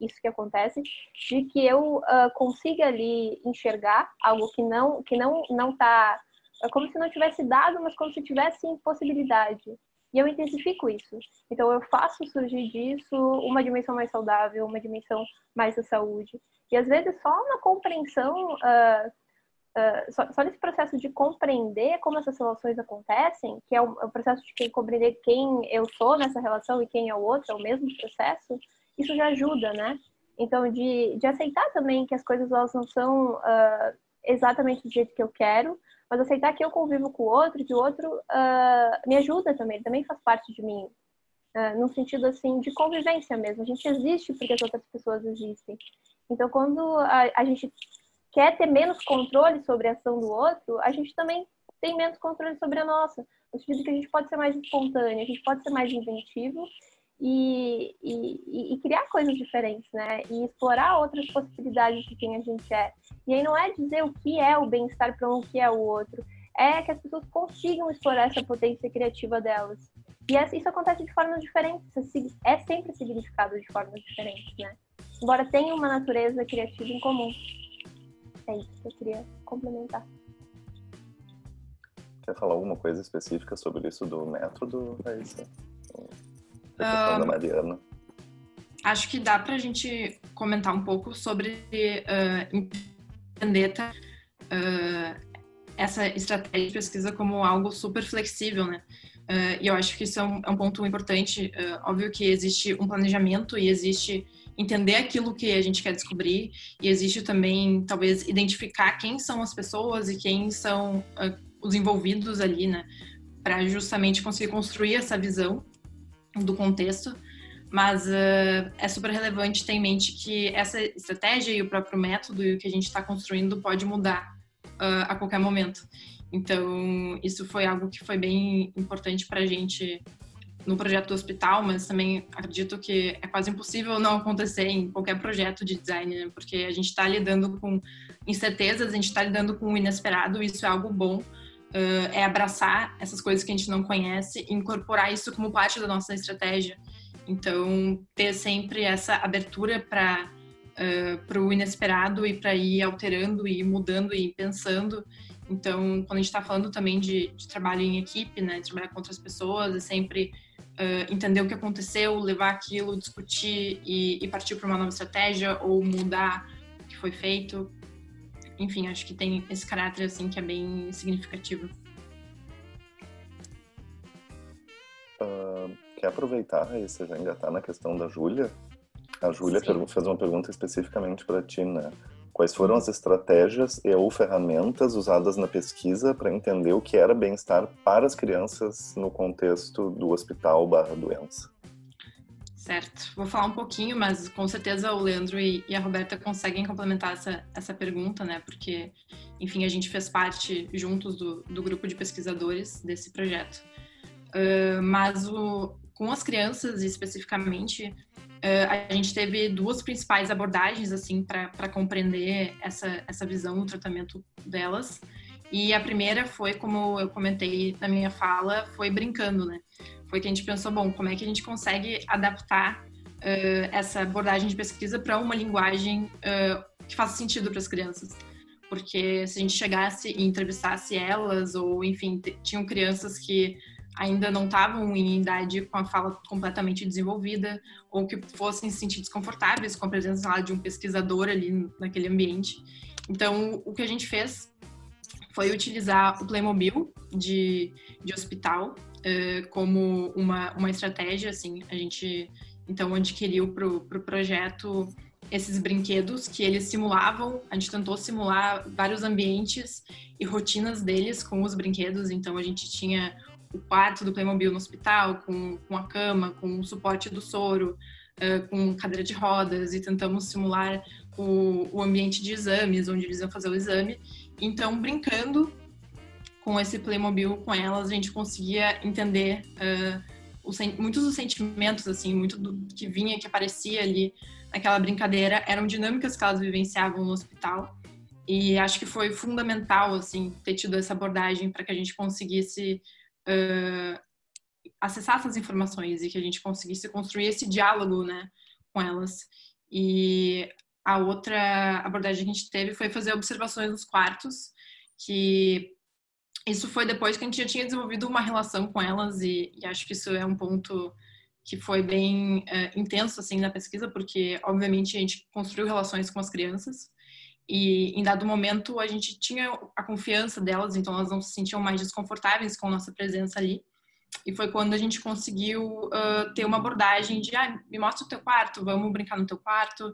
[SPEAKER 3] isso que acontece, de que eu consiga ali enxergar algo que não está... É como se não tivesse dado, mas como se tivesse possibilidade. E eu intensifico isso. Então, eu faço surgir disso uma dimensão mais saudável, uma dimensão mais da saúde. E, às vezes, só na compreensão, só nesse processo de compreender como essas relações acontecem, que é o processo de compreender quem eu sou nessa relação e quem é o outro, é o mesmo processo, isso já ajuda, né? Então, de aceitar também que as coisas elas não são exatamente do jeito que eu quero, mas aceitar que eu convivo com o outro, que o outro me ajuda também, ele também faz parte de mim, no sentido assim de convivência mesmo. A gente existe porque as outras pessoas existem. Então, quando a gente quer ter menos controle sobre a ação do outro, a gente também tem menos controle sobre a nossa. No sentido que a gente pode ser mais espontâneo, a gente pode ser mais inventivo e criar coisas diferentes, né? E explorar outras possibilidades de quem a gente é. E aí não é dizer o que é o bem-estar para um, o que é o outro. É que as pessoas consigam explorar essa potência criativa delas. E isso acontece de formas diferentes. É sempre significado de formas diferentes, né? Embora tenha uma natureza criativa em comum. É isso que eu queria complementar.
[SPEAKER 1] Quer falar alguma coisa específica sobre isso do método, Raíssa? A questão da Mariana.
[SPEAKER 2] Acho que dá pra gente comentar um pouco sobre entender essa estratégia de pesquisa como algo super flexível, né? E eu acho que isso é um ponto importante. Óbvio que existe um planejamento e existe entender aquilo que a gente quer descobrir, e existe também, talvez, identificar quem são as pessoas e quem são os envolvidos ali, né? Para justamente conseguir construir essa visão do contexto. Mas é super relevante ter em mente que essa estratégia e o próprio método e o que a gente está construindo pode mudar a qualquer momento. Então, isso foi algo que foi bem importante para a gente no projeto do hospital, mas também acredito que é quase impossível não acontecer em qualquer projeto de design, né? Porque a gente está lidando com incertezas, a gente está lidando com o inesperado, e isso é algo bom. É abraçar essas coisas que a gente não conhece e incorporar isso como parte da nossa estratégia. Então, ter sempre essa abertura para o inesperado e para ir alterando e mudando e pensando. Então, quando a gente está falando também de trabalho em equipe, né, de trabalhar com outras pessoas, é sempre entender o que aconteceu, levar aquilo, discutir e partir para uma nova estratégia ou mudar o que foi feito. Enfim, acho que tem esse caráter assim que é bem significativo.
[SPEAKER 1] Quer aproveitar e você já engatar na questão da Júlia? A Júlia fez uma pergunta especificamente para ti, né? Quais foram as estratégias e ou ferramentas usadas na pesquisa para entender o que era bem-estar para as crianças no contexto do hospital/doença?
[SPEAKER 2] Certo. Vou falar um pouquinho, mas com certeza o Leandro e a Roberta conseguem complementar essa pergunta, né? Porque, enfim, a gente fez parte juntos do grupo de pesquisadores desse projeto. Mas com as crianças especificamente, a gente teve duas principais abordagens assim para compreender essa visão do tratamento delas. E a primeira foi, como eu comentei na minha fala, foi brincando, né? Foi que a gente pensou, bom, como é que a gente consegue adaptar essa abordagem de pesquisa para uma linguagem que faça sentido para as crianças. Porque se a gente chegasse e entrevistasse elas, ou enfim, tinham crianças que ainda não estavam em idade com a fala completamente desenvolvida, ou que fossem se sentir desconfortáveis com a presença lá de um pesquisador ali naquele ambiente. Então, o que a gente fez foi utilizar o Playmobil de hospital como uma estratégia, assim. A gente, então, adquiriu para o projeto esses brinquedos que eles simulavam. A gente tentou simular vários ambientes e rotinas deles com os brinquedos. Então, a gente tinha o quarto do Playmobil no hospital, com a cama, com o suporte do soro, com cadeira de rodas, e tentamos simular o ambiente de exames, onde eles iam fazer o exame. Então, brincando com esse Playmobil com elas, a gente conseguia entender muitos dos sentimentos, assim, muito do que vinha, que aparecia ali naquela brincadeira, eram dinâmicas que elas vivenciavam no hospital. E acho que foi fundamental, assim, ter tido essa abordagem para que a gente conseguisse acessar essas informações e que a gente conseguisse construir esse diálogo, né, com elas. E a outra abordagem que a gente teve foi fazer observações nos quartos, que isso foi depois que a gente já tinha desenvolvido uma relação com elas, e acho que isso é um ponto que foi bem intenso, assim, na pesquisa, porque, obviamente, a gente construiu relações com as crianças, e em dado momento a gente tinha a confiança delas, então elas não se sentiam mais desconfortáveis com a nossa presença ali. E foi quando a gente conseguiu ter uma abordagem de me mostra o teu quarto, vamos brincar no teu quarto.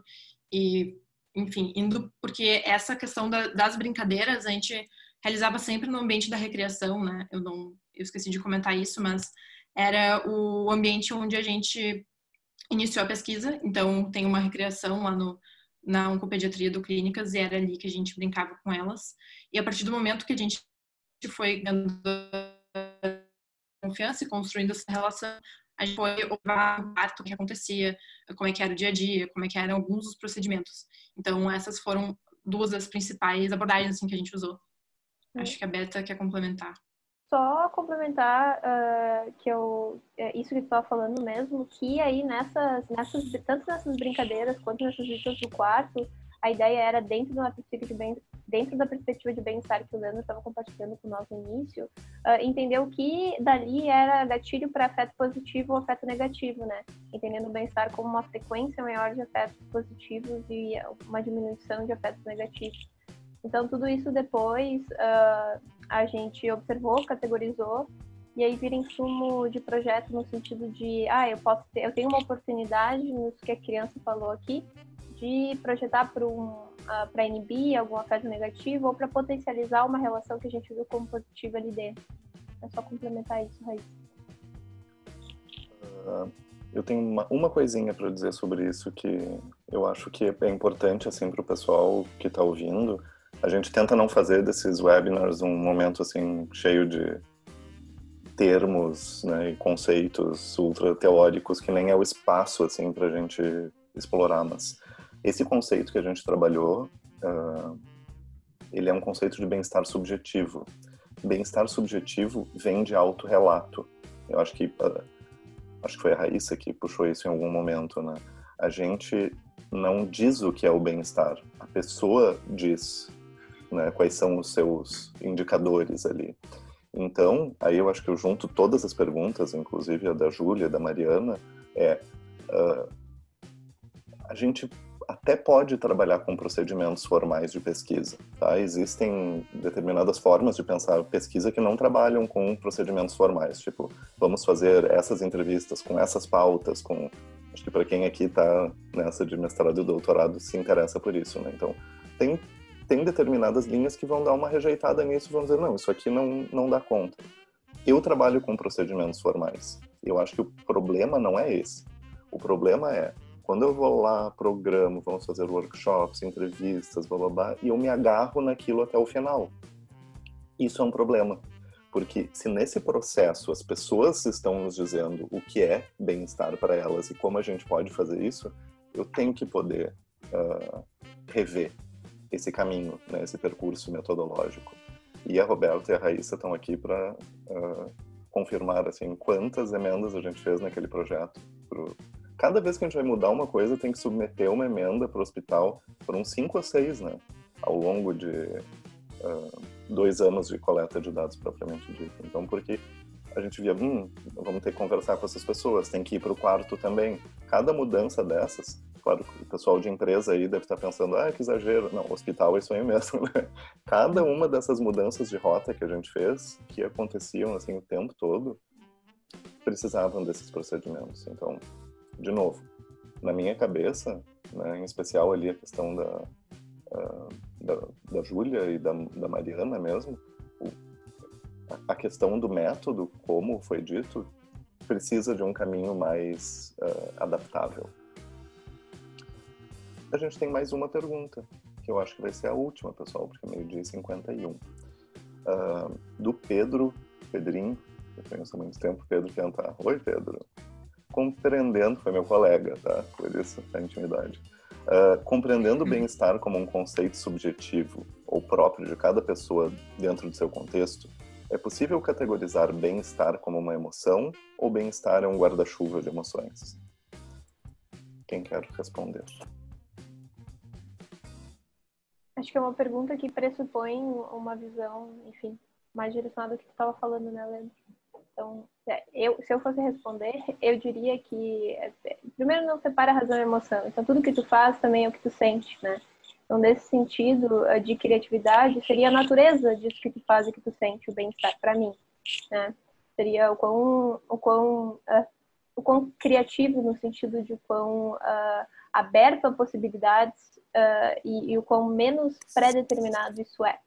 [SPEAKER 2] E, enfim, porque essa questão das brincadeiras a gente realizava sempre no ambiente da recreação, né? Eu esqueci de comentar isso, mas era o ambiente onde a gente iniciou a pesquisa. Então tem uma recreação lá na Oncopediatria do Clínicas, e era ali que a gente brincava com elas. E a partir do momento que a gente foi ganhando confiança e construindo essa relação, a gente foi observar o parto, o que acontecia, como é que era o dia a dia, como é que eram alguns dos procedimentos. Então, essas foram duas das principais abordagens assim, que a gente usou. Acho que a Beta quer complementar.
[SPEAKER 3] Só complementar que isso que tu estava falando mesmo, que aí tanto nessas brincadeiras quanto nessas visitas do quarto, a ideia era dentro da perspectiva de bem-estar que o Leandro estava compartilhando com nós no início, entender o que dali era gatilho para afeto positivo ou afeto negativo, né? Entendendo o bem-estar como uma frequência maior de afetos positivos e uma diminuição de afetos negativos. Então, tudo isso depois a gente observou, categorizou, e aí vira insumo de projeto no sentido de, eu tenho uma oportunidade, nisso que a criança falou aqui, de projetar para inibir algum afeto negativo ou para potencializar uma relação que a gente viu como positiva ali dentro. É só complementar isso, Raíssa.
[SPEAKER 1] Eu tenho uma coisinha para dizer sobre isso que eu acho que é importante assim, para o pessoal que está ouvindo. A gente tenta não fazer desses webinars um momento assim cheio de termos, né, e conceitos ultra teóricos que nem é o espaço assim para a gente explorar, mas esse conceito que a gente trabalhou, ele é um conceito de bem-estar subjetivo. Bem-estar subjetivo vem de autorrelato. Eu acho que foi a Raíssa que puxou isso em algum momento, né? A gente não diz o que é o bem-estar. A pessoa diz, né, quais são os seus indicadores ali. Então, aí eu acho que eu junto todas as perguntas, inclusive a da Júlia, da Mariana, a gente até pode trabalhar com procedimentos formais de pesquisa, tá? Existem determinadas formas de pensar pesquisa que não trabalham com procedimentos formais, tipo, vamos fazer essas entrevistas com essas pautas, acho que para quem aqui está nessa de mestrado e doutorado se interessa por isso, né? Então, tem determinadas linhas que vão dar uma rejeitada nisso e vão dizer, não, isso aqui não dá conta. Eu trabalho com procedimentos formais. Eu acho que o problema não é esse. O problema é, quando eu vou lá, programo, vamos fazer workshops, entrevistas, blá, blá, blá, e eu me agarro naquilo até o final. Isso é um problema. Porque se nesse processo as pessoas estão nos dizendo o que é bem-estar para elas e como a gente pode fazer isso, eu tenho que poder rever esse caminho, né, esse percurso metodológico. E a Roberta e a Raíssa estão aqui para confirmar assim, quantas emendas a gente fez naquele projeto. Cada vez que a gente vai mudar uma coisa, tem que submeter uma emenda para o hospital, por uns 5 ou 6, né, ao longo de 2 anos de coleta de dados propriamente dito. Então, porque a gente via, vamos ter que conversar com essas pessoas, tem que ir para o quarto também. Cada mudança dessas, claro, o pessoal de empresa aí deve estar pensando, que exagero. Não, hospital é isso aí mesmo, né? Cada uma dessas mudanças de rota que a gente fez, que aconteciam assim o tempo todo, precisavam desses procedimentos. Então, de novo, na minha cabeça, né, em especial ali a questão da Júlia e da Mariana mesmo, a questão do método, como foi dito, precisa de um caminho mais adaptável. A gente tem mais uma pergunta, que eu acho que vai ser a última, pessoal, porque é 12h51. Do Pedrinho, que eu conheço há muito tempo, Pedro Tentar. Oi, Pedro. Compreendendo, foi meu colega, tá? Por isso a intimidade. Compreendendo o bem-estar como um conceito subjetivo ou próprio de cada pessoa dentro do seu contexto, é possível categorizar bem-estar como uma emoção ou bem-estar é um guarda-chuva de emoções? Quem quer responder?
[SPEAKER 3] Acho que é uma pergunta que pressupõe uma visão, enfim, mais direcionada ao que tu estava falando, né, Leandro? Então, se eu fosse responder, eu diria que, primeiro, não separa a razão e a emoção. Então, tudo que tu faz também é o que tu sente, né? Então, nesse sentido de criatividade, seria a natureza disso que tu faz e que tu sente, o bem-estar, para mim, né? Seria o quão criativo, no sentido de quão aberto a possibilidades e o quão menos pré-determinado isso é.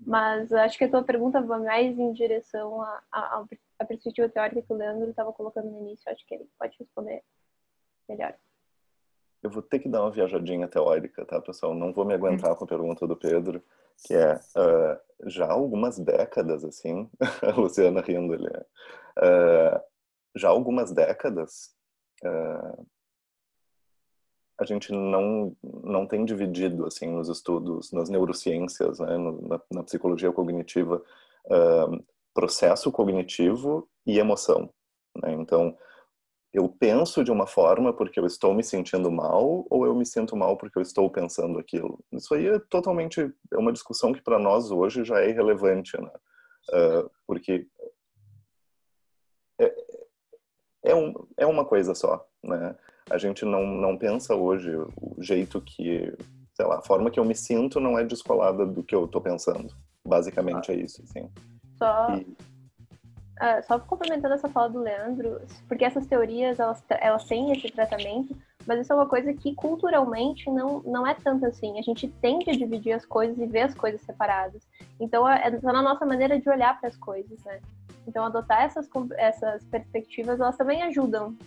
[SPEAKER 3] Mas acho que a tua pergunta vai mais em direção à perspectiva teórica que o Leandro estava colocando no início. Acho que ele pode responder melhor.
[SPEAKER 1] eu vou ter que dar uma viajadinha teórica, tá, pessoal? Não vou me aguentar com a pergunta do Pedro, que é, já há algumas décadas, assim, a Luciana rindo ali, já há algumas décadas, a gente não tem dividido, assim, nos estudos, nas neurociências, né, na psicologia cognitiva, processo cognitivo e emoção, né? Então, eu penso de uma forma porque eu estou me sentindo mal, ou eu me sinto mal porque eu estou pensando aquilo? Isso aí é totalmente, é uma discussão que para nós hoje já é irrelevante, né? Porque é uma coisa só, né? A gente não pensa hoje o jeito que, sei lá, a forma que eu me sinto não é descolada do que eu estou pensando. Basicamente é isso, assim.
[SPEAKER 3] Só complementando essa fala do Leandro, porque essas teorias, elas têm esse tratamento, mas isso é uma coisa que culturalmente não é tanto assim. A gente tende a dividir as coisas e ver as coisas separadas. Então, é na nossa maneira de olhar para as coisas, né? Então, adotar essas perspectivas, elas também ajudam.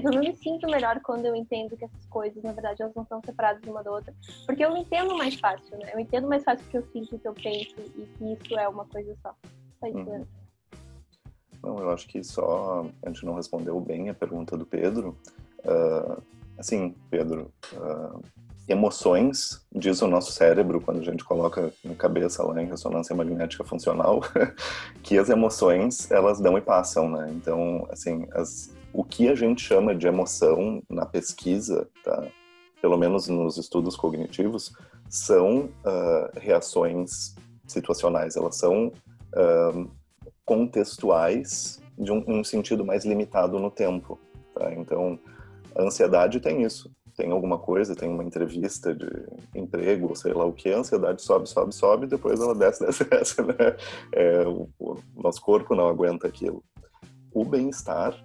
[SPEAKER 3] Eu me sinto melhor quando eu entendo que essas coisas, na verdade, elas não estão separadas de uma da outra. Porque eu entendo mais fácil, né? Eu entendo mais fácil o que eu sinto, o que eu penso, e que isso é uma coisa só. Só isso, Leandro.
[SPEAKER 1] Não, eu acho que só a gente não respondeu bem a pergunta do Pedro. Assim, Pedro, emoções, diz o nosso cérebro, quando a gente coloca na cabeça lá em ressonância magnética funcional, que as emoções, elas dão e passam, né? Então, assim, o que a gente chama de emoção na pesquisa, tá? Pelo menos nos estudos cognitivos, são reações situacionais, elas são contextuais de um sentido mais limitado no tempo, tá? Então, a ansiedade tem isso. Tem alguma coisa, tem uma entrevista de emprego, sei lá o que, a ansiedade sobe, depois ela desce, né? O nosso corpo não aguenta aquilo. O bem-estar,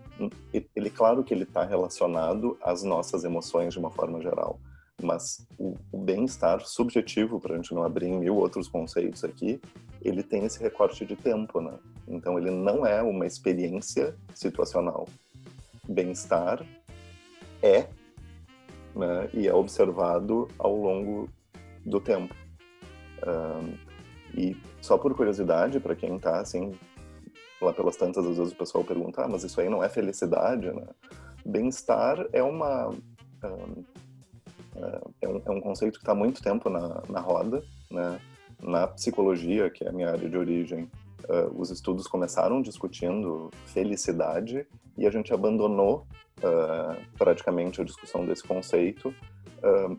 [SPEAKER 1] ele claro que ele está relacionado às nossas emoções de uma forma geral, mas o bem-estar subjetivo, para a gente não abrir em 1000 outros conceitos aqui, ele tem esse recorte de tempo, né? Então ele não é uma experiência situacional. Bem-estar né, e é observado ao longo do tempo. E só por curiosidade, para quem está assim, lá pelas tantas, às vezes o pessoal pergunta, mas isso aí não é felicidade, né? Bem-estar é um conceito que está há muito tempo na roda, né? Na psicologia, que é a minha área de origem, os estudos começaram discutindo felicidade e a gente abandonou praticamente a discussão desse conceito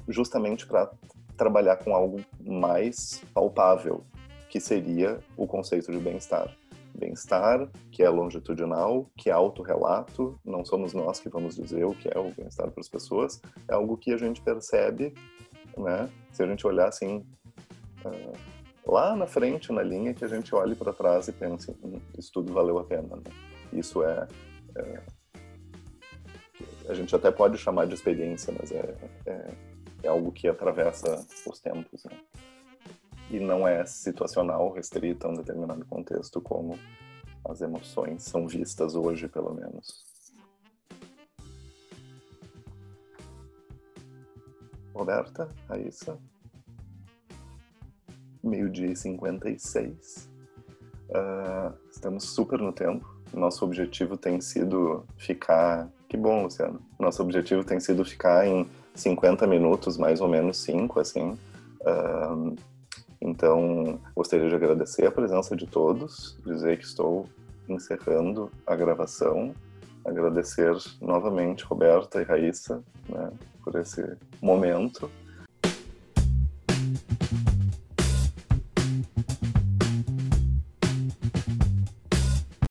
[SPEAKER 1] justamente para trabalhar com algo mais palpável, que seria o conceito de bem-estar. Bem-estar, que é longitudinal, que é autorrelato, não somos nós que vamos dizer o que é o bem-estar para as pessoas, é algo que a gente percebe, né? Se a gente olhar assim, lá na frente, na linha, que a gente olhe para trás e pense, isso tudo valeu a pena, né? Isso a gente até pode chamar de experiência, mas é algo que atravessa os tempos, né? E não é situacional, restrita a um determinado contexto, como as emoções são vistas hoje, pelo menos. Roberta, Raíssa? 12h56. Estamos super no tempo. Nosso objetivo tem sido ficar... Que bom, Luciano. Nosso objetivo tem sido ficar em 50 minutos, mais ou menos 5, assim. Então, gostaria de agradecer a presença de todos, dizer que estou encerrando a gravação, agradecer novamente Roberta e Raíssa, né, por esse momento.